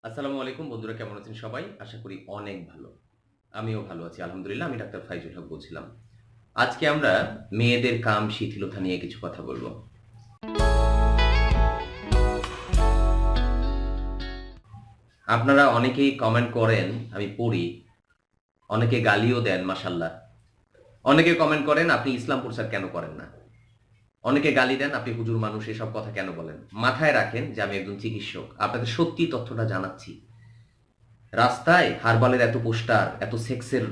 আসসালামু আলাইকুম বন্ধুরা, কেমন আছেন সবাই? আশা করি অনেক ভালো। আমিও ভালো আছি আলহামদুলিল্লাহ। আমি ডাক্তার ফাইজুল হক বলছিলাম। আজকে আমরা মেয়েদের কাম শিথিলতা নিয়ে কিছু কথা বলব। আপনারা অনেকেই কমেন্ট করেন, আমি পড়ি। অনেকে গালিও দেন মাশাআল্লাহ। অনেকে কমেন্ট করেন আপনি ইসলাম প্রচার কেন করেন না? অনেকে গালি দেন আপনি হুজুর মানুষ, এসব কথা কেন বলেন? মাথায় রাখেন যে আমি একজন চিকিৎসক। আপনাদের সত্যি তথ্যটা জানাচ্ছি। রাস্তায় হারবালের এত পোস্টার, এত সেক্সের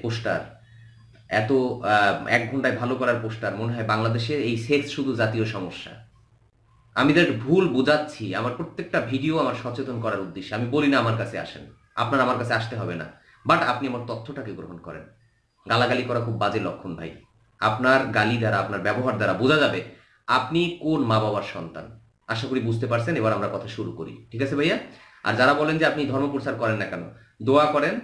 পোস্টার, এত ১ ঘন্টায় ভালো করার পোস্টার, মনে হয় বাংলাদেশে এই সেক্স শুধু জাতীয় সমস্যা। আমি তাদের ভুল বোঝাচ্ছি। আমার প্রত্যেকটা ভিডিও আমার সচেতন করার উদ্দেশ্যে। আমি বলি না আমার কাছে আসেন। আপনার আমার কাছে আসতে হবে না। বাট আপনি আমার তথ্যটাকে গ্রহণ করেন। গালাগালি করা খুব বাজে লক্ষণ ভাই। আপনার গালি দ্বারা, আপনার ব্যবহার দ্বারা বোঝা যাবে আপনি কোন মা-বাবার সন্তান। আশা করি বুঝতে পারছেন। এবার আমরা কথা শুরু করি। ঠিক আছে ভাইয়া? আর যারা বলেন যে আপনি ধর্ম প্রচার করেন না কেন? দোয়া করেন।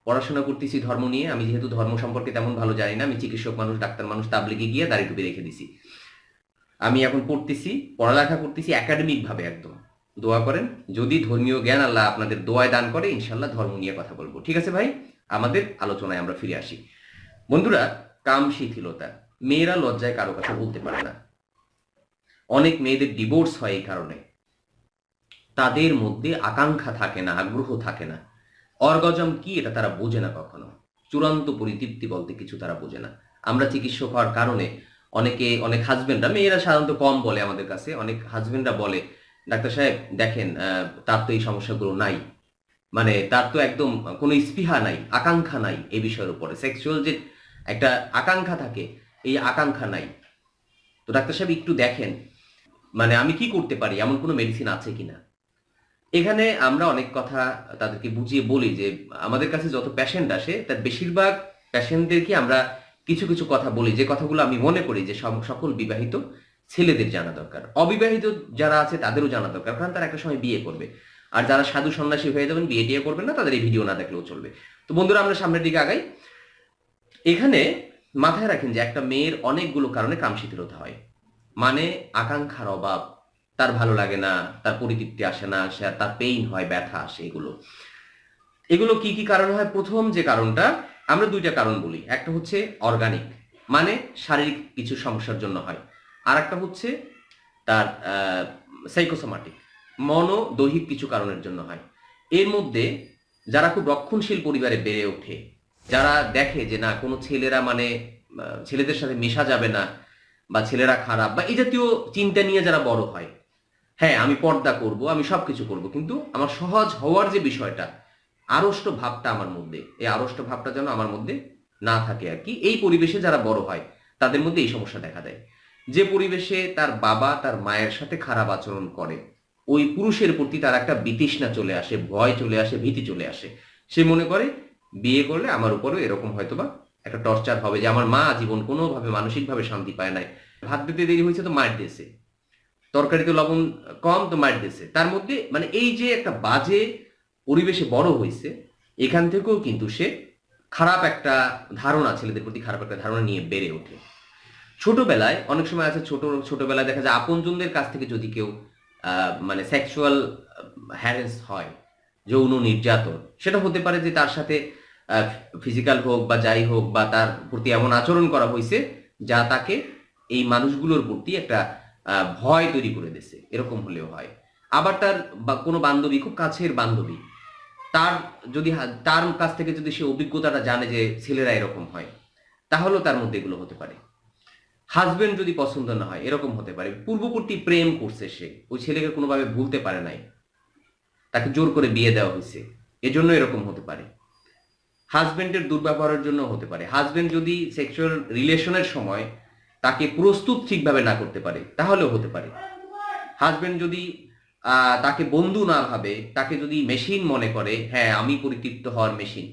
পড়াশোনা করতেছি ধর্ম নিয়ে। আমি যেহেতু ধর্ম সম্পর্কে তেমন ভালো জানি না। আমি চিকিৎসক মানুষ, ডাক্তার মানুষ, তাবলিগে গিয়ে দাড়ি টুপি রেখে দিছি। আমি এখন পড়তেছি, পড়ালেখা করতেছি একাডেমিক ভাবে একদম। দোয়া করেন। যদি ধর্মীয় জ্ঞান আল্লাহ আপনাদের দোয়ায় দান করে, ইনশাল্লাহ ধর্ম নিয়ে কথা বলবো। ঠিক আছে ভাই? আমাদের আলোচনায় আমরা ফিরে আসি। বন্ধুরা, কাম শিথিলতা। মেয়েরা লজ্জায় কারো কাছে বলতে পারে না। অনেক মেয়েদের ডিভোর্স হয় এই কারণে। তাদের মধ্যে আকাঙ্ক্ষা থাকে না, আগ্রহ থাকে না। অর্গাজম কি এটা তারা বোঝে না কখনো। চূড়ান্ত পরিতৃপ্তি বলতে কিছু তারা বোঝে না। আমরা চিকিৎসক হওয়ার কারণে অনেক হাজবেন্ডরা, মেয়েরা সাধারণত কম বলে আমাদের কাছে, অনেক হাজবেন্ডরা বলে ডাক্তার সাহেব দেখেন তার তো এই সমস্যাগুলো নাই, তার তো একদম কোনো স্পৃহা নাই, আকাঙ্ক্ষা নাই এই বিষয়ের উপরে। সেক্সুয়াল যে একটা আকাঙ্ক্ষা থাকে, এই আকাঙ্ক্ষা নাই। তো ডাক্তার সাহেব একটু দেখেন আমি কি করতে পারি, এমন কোনো মেডিসিন আছে কিনা। এখানে আমরা অনেক কথা তাদেরকে বুঝিয়ে বলি যে আমাদের কাছে যত পেশেন্ট আসে তার বেশিরভাগ পেশেন্টদেরকে আমরা কিছু কিছু কথা বলি, যে কথাগুলো আমি মনে করি যে সকল বিবাহিত ছেলেদের জানা দরকার। অবিবাহিত যারা আছে তাদেরও জানা দরকার, কারণ তারা একটা সময় বিয়ে করবে। আর যারা সাধু সন্ন্যাসী হয়ে যাবেন, বিয়ে টিয়ে করবেন না, তাদের এই ভিডিও না দেখলেও চলবে। তো বন্ধুরা, আমরা সামনের দিকে আগাই। এখানে মাথায় রাখেন যে একটা মেয়ের অনেকগুলো কারণে কাম শিথিলতা হয়। আকাঙ্ক্ষার অভাব, তার ভালো লাগে না, তার পরিতৃপ্তি আসে না, তার পেইন হয়, ব্যথা আসে। এগুলো কি কি কারণ হয়? প্রথম যে কারণটা, আমরা দুইটা কারণ বলি। একটা হচ্ছে অর্গানিক, শারীরিক কিছু সমস্যার জন্য হয়। আর একটা হচ্ছে তার সাইকোসোমাটিক, মনোদৈহিক কিছু কারণের জন্য হয়। এর মধ্যে যারা খুব রক্ষণশীল পরিবারে বেড়ে ওঠে, যারা দেখে যে না কোনো ছেলেরা ছেলেদের সাথে মেশা যাবে না, বা ছেলেরা খারাপ, বা এই জাতীয় চিন্তা নিয়ে যারা বড় হয়, হ্যাঁ আমি পর্দা করব, আমি সবকিছু করব, কিন্তু আমার সহজ হওয়ার যে বিষয়টা, আড়ষ্ট ভাবটা আমার মধ্যে, এই আড়ষ্ট ভাবটা যেন আমার মধ্যে না থাকে আর কি। এই পরিবেশে যারা বড় হয় তাদের মধ্যে এই সমস্যা দেখা দেয়। যে পরিবেশে তার বাবা তার মায়ের সাথে খারাপ আচরণ করে, ওই পুরুষের প্রতি তার একটা বিতৃষ্ণা চলে আসে, ভয় চলে আসে, ভীতি চলে আসে। সে মনে করে বিয়ে করলে আমার উপরেও এরকম হয়তোবা একটা টর্চার হবে, যে আমার মা জীবন কোনোভাবে মানসিকভাবে শান্তি পায় নাই, ভাত দিতে দেরি হয়েছে তো মার দিয়েছে, তরকারিতে লবণ কম তো মার দিয়েছে। তার মধ্যে এই যে একটা বাজে পরিবেশে বড় হয়েছে, এখান থেকেও কিন্তু সে খারাপ একটা ধারণা, ছেলেদের প্রতি খারাপ একটা ধারণা নিয়ে বেড়ে ওঠে। ছোটবেলায় অনেক সময় আছে, ছোটবেলায় দেখা যায় আপনজনদের কাছ থেকে যদি কেউ সেক্সুয়াল হ্যারেস হয়, যৌন নির্যাতন, সেটা হতে পারে যে তার সাথে ফিজিক্যাল হোক বা যাই হোক, বা তার প্রতি এমন আচরণ করা হয়েছে যা তাকে এই মানুষগুলোর প্রতি একটা ভয় তৈরি করে দিয়েছে, এরকম হলেও হয়। আবার তার কোনো বান্ধবী, খুব কাছের বান্ধবী, তার তার কাছ থেকে যদি সে অভিজ্ঞতাটা জানে যে ছেলেরা এরকম হয়, তাহলেও তার মধ্যে এগুলো হতে পারে। হাজবেন্ড যদি পছন্দ না হয়, এরকম হতে পারে। পূর্ববর্তী প্রেম করছে সে, ওই ছেলেকে কোনোভাবে ভুলতে পারে নাই, তাকে জোর করে বিয়ে দেওয়া হয়েছে, এজন্য এরকম হতে পারে। হাজবেন্ডের দুর্ব্যবহারের জন্য হতে পারে। হাজবেন্ড যদি সেক্সুয়াল রিলেশনের সময় তাকে প্রস্তুত ঠিকভাবে না করতে পারে, তাহলেও হতে পারে। হাজবেন্ড যদি তাকে বন্ধু না ভাবে, তাকে যদি মেশিন মনে করে, হ্যাঁ আমি পরিতৃপ্ত হওয়ার মেশিন,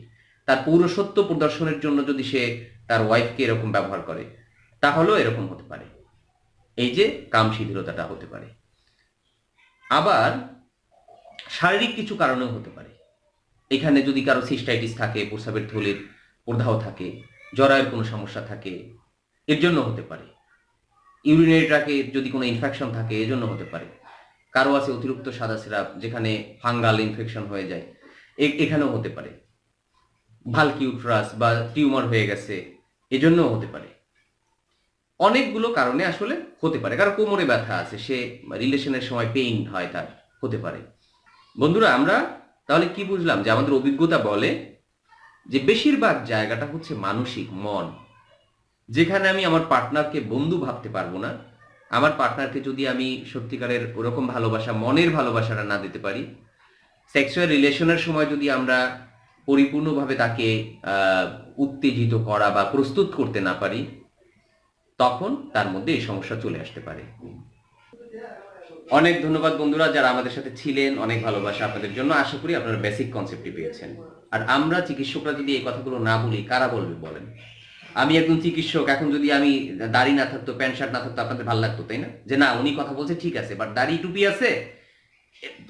তার পৌরসত্ব প্রদর্শনের জন্য যদি সে তার ওয়াইফকে এরকম ব্যবহার করে, তাহলেও এরকম হতে পারে। এই যে কাম শিথিলতাটা হতে পারে। আবার শারীরিক কিছু কারণেও হতে পারে। এখানে যদি কারো সিস্টাইটিস থাকে, প্রস্রাবের থলির প্রদাহ থাকে, জরায়ের কোনো সমস্যা থাকে, এর জন্য হতে পারে। ইউরিনারি ট্র্যাকে যদি কোনো ইনফেকশন থাকে, এজন্য হতে পারে। কারো আছে অতিরিক্ত সাদা সিরাপ, যেখানে ফাঙ্গাল ইনফেকশন হয়ে যায়, এখানেও হতে পারে। ভালকি ইউট্রাস বা টিউমার হয়ে গেছে, এজন্যও হতে পারে। অনেকগুলো কারণে আসলে হতে পারে। কারো কোমরে ব্যথা আছে, সে রিলেশনের সময় পেইন হয়, তার হতে পারে। বন্ধুরা, আমরা তাহলে কি বুঝলাম? যে আমাদের অভিজ্ঞতা বলে যে বেশিরভাগ জায়গাটা হচ্ছে মানসিক, মন। যেখানে আমি আমার পার্টনারকে বন্ধু ভাবতে পারবো না, আমার পার্টনারকে যদি আমি সত্যিকারের ওরকম ভালোবাসা, মনের ভালোবাসাটা না দিতে পারি, সেক্সুয়াল রিলেশনের সময় যদি আমরা পরিপূর্ণভাবে তাকে উত্তেজিত করা বা প্রস্তুত করতে না পারি, তখন তার মধ্যে এই সমস্যা চলে আসতে পারে। অনেক ধন্যবাদ বন্ধুরা যারা আমাদের সাথে ছিলেন, অনেক ভালোবাসা আপনাদের জন্য। আশা করি আপনারা বেসিক কনসেপ্টটি পেয়েছেন। আর আমরা চিকিৎসকরা যদি এই কথাগুলো না বলি, কারা বলবে বলেন? আমি একজন চিকিৎসক, এখন যদি আমি দাড়ি না থাকতো, প্যান্ট শার্ট না থাকতো, আপনাদের ভালো লাগতো, তাই না? যে না, উনি কথা বলছে ঠিক আছে, বাট দাড়ি টুপি আছে,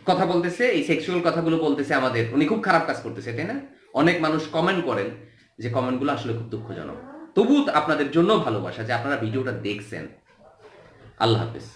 কথা বলতেছে, এই সেক্সুয়াল কথাগুলো বলতেছে, আমাদের উনি খুব খারাপ কাজ করতেছে, তাই না? অনেক মানুষ কমেন্ট করেন, যে কমেন্টগুলো আসলে খুব দুঃখজনক। তবু আপনাদের জন্য ভালোবাসা যে আপনারা ভিডিওটা দেখছেন। আল্লাহ হাফেজ।